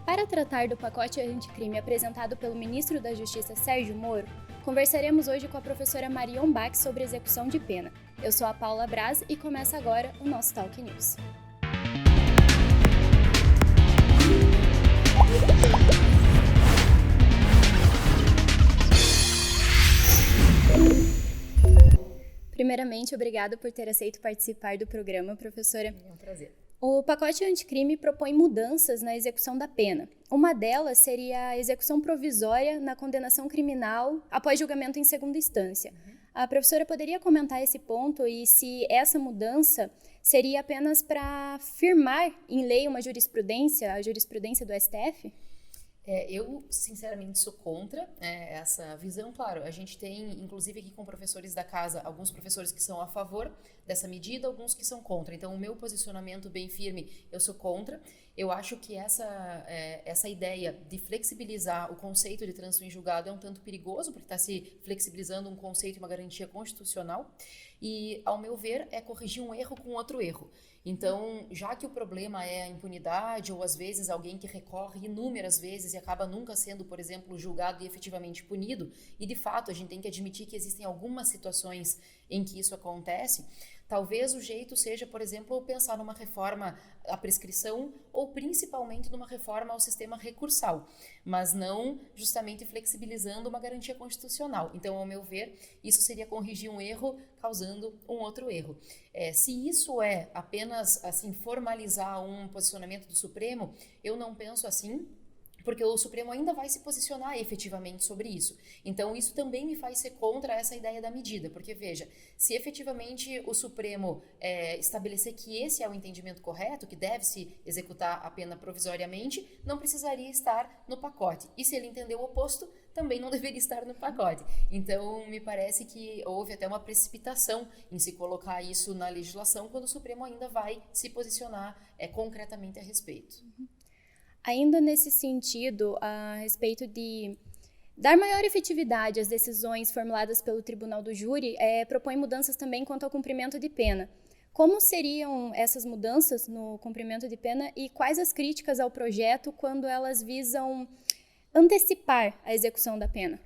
Para tratar do pacote anticrime apresentado pelo ministro da Justiça Sérgio Moro, conversaremos hoje com a professora Marion Bach sobre execução de pena. Eu sou a Paula Braz e começa agora o nosso Talk News. Primeiramente, obrigada por ter aceito participar do programa, professora. É um prazer. O pacote anticrime propõe mudanças na execução da pena. Uma delas seria a execução provisória na condenação criminal após julgamento em segunda instância. A professora poderia comentar esse ponto e se essa mudança seria apenas para firmar em lei uma jurisprudência, a jurisprudência do STF? Eu, sinceramente, sou contra essa visão. Claro, a gente tem, inclusive aqui com professores da casa, alguns professores que são a favor dessa medida, alguns que são contra. Então, o meu posicionamento bem firme, eu sou contra. Eu acho que essa ideia de flexibilizar o conceito de trânsito em julgado é um tanto perigoso, porque está se flexibilizando um conceito e uma garantia constitucional. E, ao meu ver, é corrigir um erro com outro erro. Então, já que o problema é a impunidade, ou às vezes alguém que recorre inúmeras vezes e acaba nunca sendo, por exemplo, julgado e efetivamente punido, e de fato a gente tem que admitir que existem algumas situações em que isso acontece, talvez o jeito seja, por exemplo, pensar numa reforma à prescrição ou principalmente numa reforma ao sistema recursal, mas não justamente flexibilizando uma garantia constitucional. Então, ao meu ver, isso seria corrigir um erro causando um outro erro. Se isso é apenas assim formalizar um posicionamento do Supremo, eu não penso assim, porque o Supremo ainda vai se posicionar efetivamente sobre isso. Então, isso também me faz ser contra essa ideia da medida, porque, veja, se efetivamente o Supremo estabelecer que esse é o entendimento correto, que deve-se executar a pena provisoriamente, não precisaria estar no pacote. E se ele entender o oposto, também não deveria estar no pacote. Então, me parece que houve até uma precipitação em se colocar isso na legislação, quando o Supremo ainda vai se posicionar concretamente a respeito. Ainda nesse sentido, a respeito de dar maior efetividade às decisões formuladas pelo Tribunal do Júri, propõe mudanças também quanto ao cumprimento de pena. Como seriam essas mudanças no cumprimento de pena e quais as críticas ao projeto quando elas visam antecipar a execução da pena?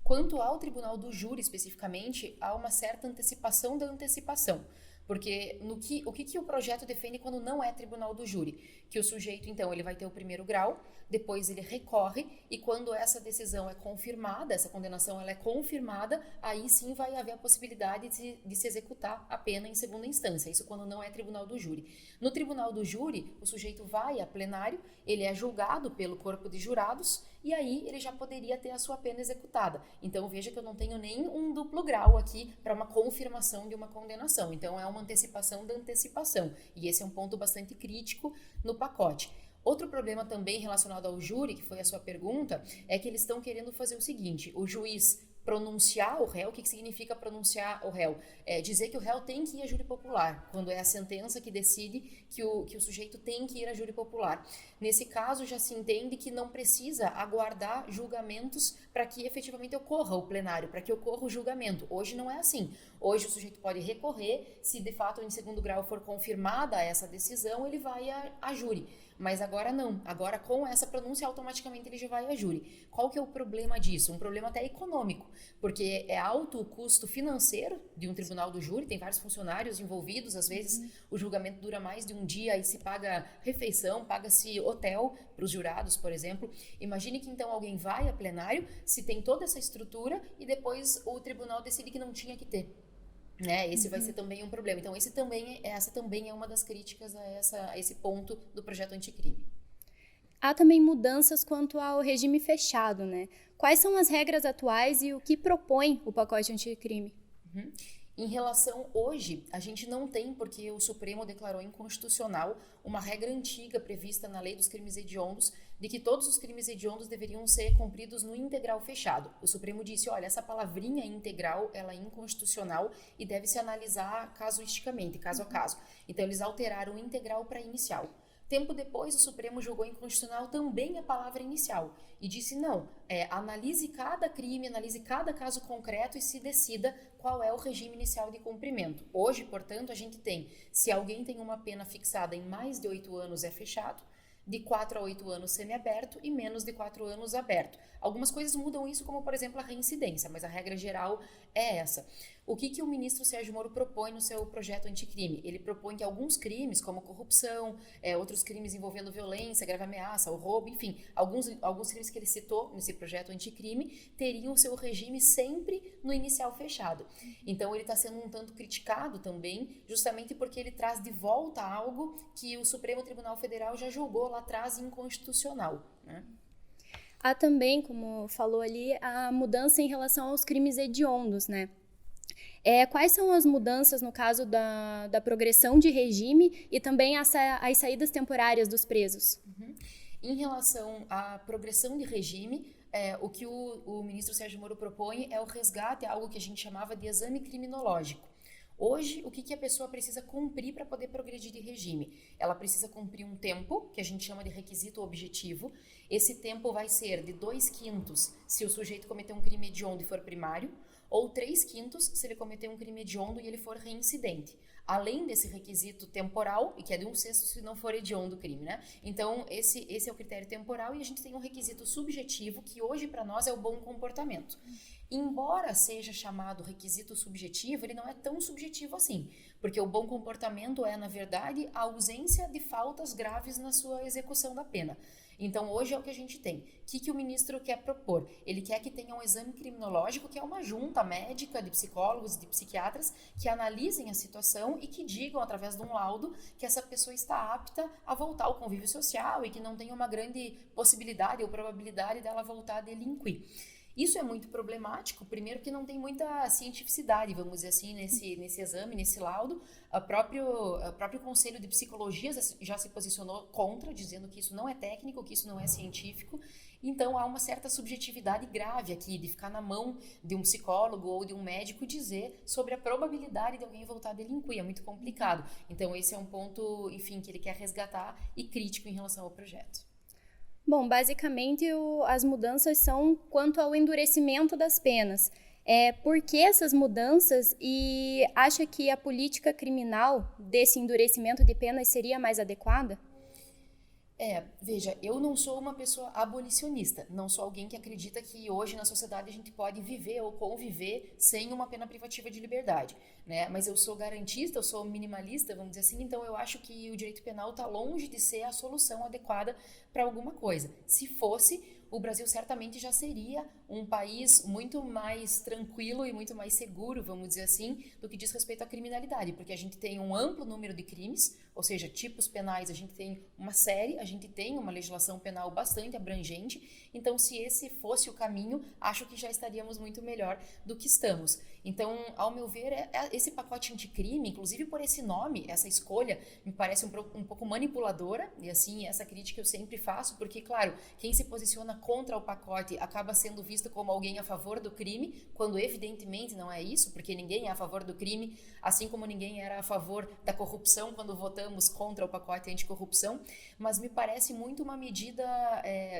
Quanto ao Tribunal do Júri, especificamente, há uma certa antecipação da antecipação. Porque o que o projeto defende quando não é tribunal do júri? Que o sujeito, então, ele vai ter o primeiro grau, depois ele recorre, e quando essa decisão é confirmada, essa condenação ela é confirmada, aí sim vai haver a possibilidade de se executar a pena em segunda instância. Isso quando não é tribunal do júri. No tribunal do júri, o sujeito vai a plenário, ele é julgado pelo corpo de jurados, e aí ele já poderia ter a sua pena executada. Então, veja que eu não tenho nem um duplo grau aqui para uma confirmação de uma condenação. Então, é uma antecipação da antecipação. E esse é um ponto bastante crítico no pacote. Outro problema também relacionado ao júri, que foi a sua pergunta, é que eles estão querendo fazer o seguinte: o juiz pronunciar o réu. O que significa pronunciar o réu? Dizer que o réu tem que ir a júri popular, quando é a sentença que decide que o sujeito tem que ir a júri popular. Nesse caso, já se entende que não precisa aguardar julgamentos para que efetivamente ocorra o plenário, para que ocorra o julgamento. Hoje não é assim. Hoje o sujeito pode recorrer, se de fato em segundo grau for confirmada essa decisão, ele vai a júri. Mas agora não. Agora, com essa pronúncia, automaticamente ele já vai a júri. Qual que é o problema disso? Um problema até econômico, porque é alto o custo financeiro de um tribunal do júri, tem vários funcionários envolvidos, às vezes o julgamento dura mais de um dia, aí se paga refeição, paga-se hotel para os jurados, por exemplo. Imagine que então alguém vai a plenário, se tem toda essa estrutura e depois o tribunal decide que não tinha que ter. Esse vai ser também um problema. Então, essa também é uma das críticas a esse ponto do projeto anticrime. Há também mudanças quanto ao regime fechado, né? Quais são as regras atuais e o que propõe o pacote anticrime? Em relação hoje, a gente não tem, porque o Supremo declarou inconstitucional uma regra antiga prevista na Lei dos Crimes Hediondos, de que todos os crimes hediondos deveriam ser cumpridos no integral fechado. O Supremo disse, olha, essa palavrinha integral, ela é inconstitucional e deve se analisar casuisticamente, caso a caso. Então, eles alteraram o integral para inicial. Tempo depois, o Supremo julgou inconstitucional também a palavra inicial e disse não, analise cada crime, analise cada caso concreto e se decida qual é o regime inicial de cumprimento. Hoje, portanto, a gente tem, se alguém tem uma pena fixada em mais de 8 anos, é fechado. de 4 a 8 anos semiaberto e menos de 4 anos aberto. Algumas coisas mudam isso, como por exemplo a reincidência, mas a regra geral é essa. O que o ministro Sérgio Moro propõe no seu projeto anticrime? Ele propõe que alguns crimes, como corrupção, outros crimes envolvendo violência, grave ameaça, o roubo, enfim, alguns crimes que ele citou nesse projeto anticrime, teriam seu regime sempre no inicial fechado. Então ele está sendo um tanto criticado também, justamente porque ele traz de volta algo que o Supremo Tribunal Federal já julgou lá atrás inconstitucional, né? Há também, como falou ali, a mudança em relação aos crimes hediondos, né? Quais são as mudanças no caso da progressão de regime e também as saídas temporárias dos presos? Em relação à progressão de regime, o que o ministro Sérgio Moro propõe é o resgate, algo que a gente chamava de exame criminológico. Hoje, o que a pessoa precisa cumprir para poder progredir de regime? Ela precisa cumprir um tempo, que a gente chama de requisito objetivo. Esse tempo vai ser de 2/5 se o sujeito cometer um crime hediondo e for primário, ou 3/5 se ele cometer um crime hediondo e ele for reincidente. Além desse requisito temporal, e que é de 1/6 se não for hediondo o crime, né? Então, esse é o critério temporal, e a gente tem um requisito subjetivo, que hoje para nós é o bom comportamento. Embora seja chamado requisito subjetivo, ele não é tão subjetivo assim, porque o bom comportamento é, na verdade, a ausência de faltas graves na sua execução da pena. Então, hoje é o que a gente tem. O que o ministro quer propor? Ele quer que tenha um exame criminológico, que é uma junta médica de psicólogos, de psiquiatras, que analisem a situação e que digam, através de um laudo, que essa pessoa está apta a voltar ao convívio social e que não tem uma grande possibilidade ou probabilidade dela voltar a delinquir. Isso é muito problemático, primeiro que não tem muita cientificidade, vamos dizer assim, nesse exame, nesse laudo. O próprio Conselho de Psicologia já se posicionou contra, dizendo que isso não é técnico, que isso não é científico. Então, há uma certa subjetividade grave aqui, de ficar na mão de um psicólogo ou de um médico dizer sobre a probabilidade de alguém voltar a delinquir. É muito complicado. Então, esse é um ponto, enfim, que ele quer resgatar e crítico em relação ao projeto. Bom, basicamente as mudanças são quanto ao endurecimento das penas. Por que essas mudanças, e acha que a política criminal desse endurecimento de penas seria mais adequada? Veja, eu não sou uma pessoa abolicionista, não sou alguém que acredita que hoje na sociedade a gente pode viver ou conviver sem uma pena privativa de liberdade, né? Mas eu sou garantista, eu sou minimalista, vamos dizer assim, então eu acho que o direito penal está longe de ser a solução adequada para alguma coisa. Se fosse, o Brasil certamente já seria um país muito mais tranquilo e muito mais seguro, vamos dizer assim, do que diz respeito à criminalidade, porque a gente tem um amplo número de crimes, ou seja, tipos penais, a gente tem uma série, a gente tem uma legislação penal bastante abrangente, então se esse fosse o caminho, acho que já estaríamos muito melhor do que estamos. Então, ao meu ver, esse pacote anticrime, inclusive por esse nome, essa escolha, me parece um pouco manipuladora, e assim, essa crítica eu sempre faço, porque, claro, quem se posiciona contra o pacote acaba sendo visto como alguém a favor do crime, quando evidentemente não é isso, porque ninguém é a favor do crime, assim como ninguém era a favor da corrupção quando votamos contra o pacote anticorrupção, mas me parece muito uma medida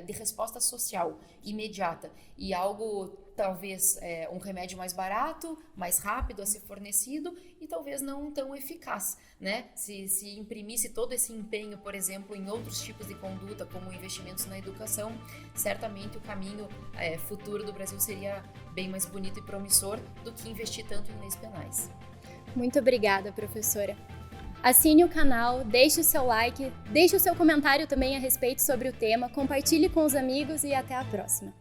de resposta social imediata e algo, talvez, um remédio mais barato, mais rápido a ser fornecido e talvez não tão eficaz, né? Se imprimisse todo esse empenho, por exemplo, em outros tipos de conduta, como investimentos na educação, certamente o caminho futuro do Brasil seria bem mais bonito e promissor do que investir tanto em leis penais. Muito obrigada, professora. Assine o canal, deixe o seu like, deixe o seu comentário também a respeito sobre o tema, compartilhe com os amigos e até a próxima.